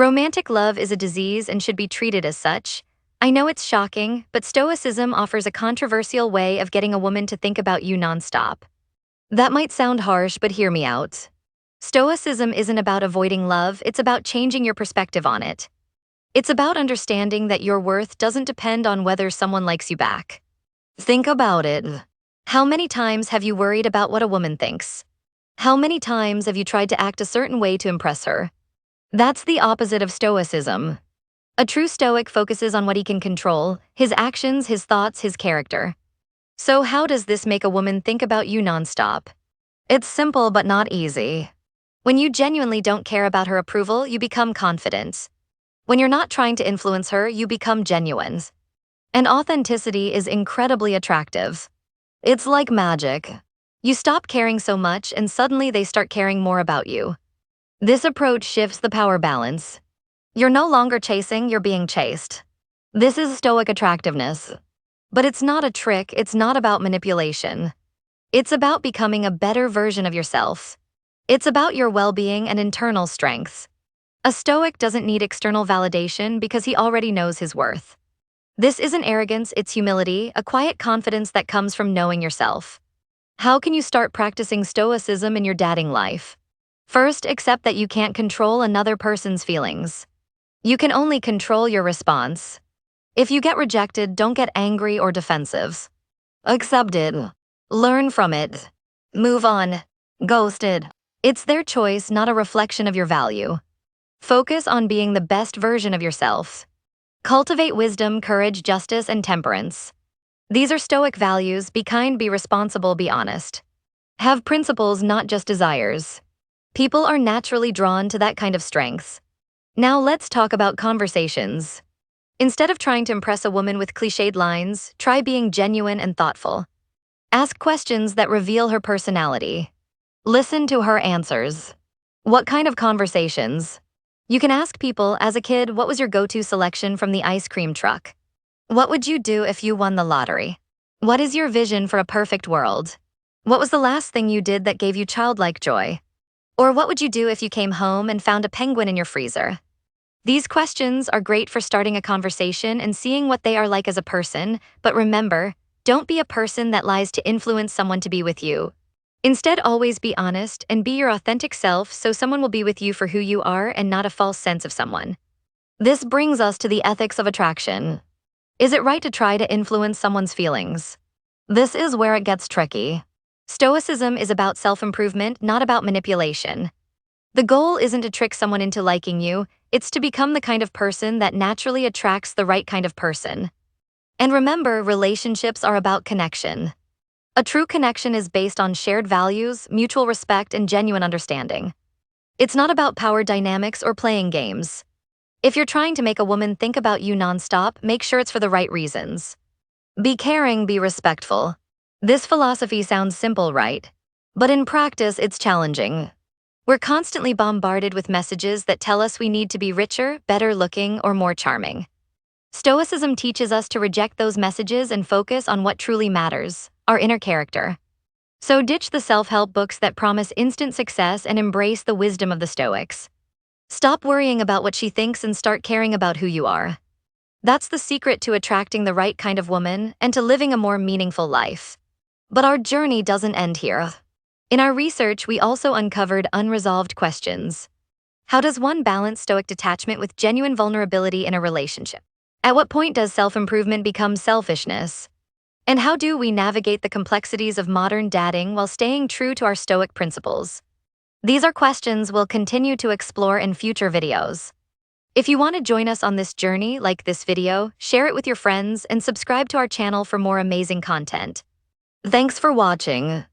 Romantic love is a disease and should be treated as such. I know it's shocking, but Stoicism offers a controversial way of getting a woman to think about you nonstop. That might sound harsh, but hear me out. Stoicism isn't about avoiding love, it's about changing your perspective on it. It's about understanding that your worth doesn't depend on whether someone likes you back. Think about it. How many times have you worried about what a woman thinks? How many times have you tried to act a certain way to impress her? That's the opposite of Stoicism. A true Stoic focuses on what he can control: his actions, his thoughts, his character. So how does this make a woman think about you nonstop? It's simple but not easy. When you genuinely don't care about her approval, you become confident. When you're not trying to influence her, you become genuine. And authenticity is incredibly attractive. It's like magic. You stop caring so much and suddenly they start caring more about you. This approach shifts the power balance. You're no longer chasing, you're being chased. This is Stoic attractiveness. But it's not a trick, it's not about manipulation. It's about becoming a better version of yourself. It's about your well-being and internal strengths. A Stoic doesn't need external validation because he already knows his worth. This isn't arrogance, it's humility, a quiet confidence that comes from knowing yourself. How can you start practicing Stoicism in your dating life? First, accept that you can't control another person's feelings. You can only control your response. If you get rejected, don't get angry or defensive. Accept it. Learn from it. Move on. Ghosted. It's their choice, not a reflection of your value. Focus on being the best version of yourself. Cultivate wisdom, courage, justice, and temperance. These are Stoic values: be kind, be responsible, be honest. Have principles, not just desires. People are naturally drawn to that kind of strength. Now let's talk about conversations. Instead of trying to impress a woman with cliched lines, try being genuine and thoughtful. Ask questions that reveal her personality. Listen to her answers. What kind of conversations? You can ask people, as a kid, what was your go-to selection from the ice cream truck? What would you do if you won the lottery? What is your vision for a perfect world? What was the last thing you did that gave you childlike joy? Or what would you do if you came home and found a penguin in your freezer? These questions are great for starting a conversation and seeing what they are like as a person, but remember, don't be a person that lies to influence someone to be with you. Instead, always be honest and be your authentic self so someone will be with you for who you are and not a false sense of someone. This brings us to the ethics of attraction. Is it right to try to influence someone's feelings? This is where it gets tricky. Stoicism is about self-improvement, not about manipulation. The goal isn't to trick someone into liking you, it's to become the kind of person that naturally attracts the right kind of person. And remember, relationships are about connection. A true connection is based on shared values, mutual respect, and genuine understanding. It's not about power dynamics or playing games. If you're trying to make a woman think about you nonstop, make sure it's for the right reasons. Be caring, be respectful. This philosophy sounds simple, right? But in practice, it's challenging. We're constantly bombarded with messages that tell us we need to be richer, better looking, or more charming. Stoicism teaches us to reject those messages and focus on what truly matters: our inner character. So ditch the self-help books that promise instant success and embrace the wisdom of the Stoics. Stop worrying about what she thinks and start caring about who you are. That's the secret to attracting the right kind of woman and to living a more meaningful life. But our journey doesn't end here. In our research, we also uncovered unresolved questions. How does one balance Stoic detachment with genuine vulnerability in a relationship? At what point does self-improvement become selfishness? And how do we navigate the complexities of modern dating while staying true to our Stoic principles? These are questions we'll continue to explore in future videos. If you want to join us on this journey, like this video, share it with your friends, and subscribe to our channel for more amazing content. Thanks for watching.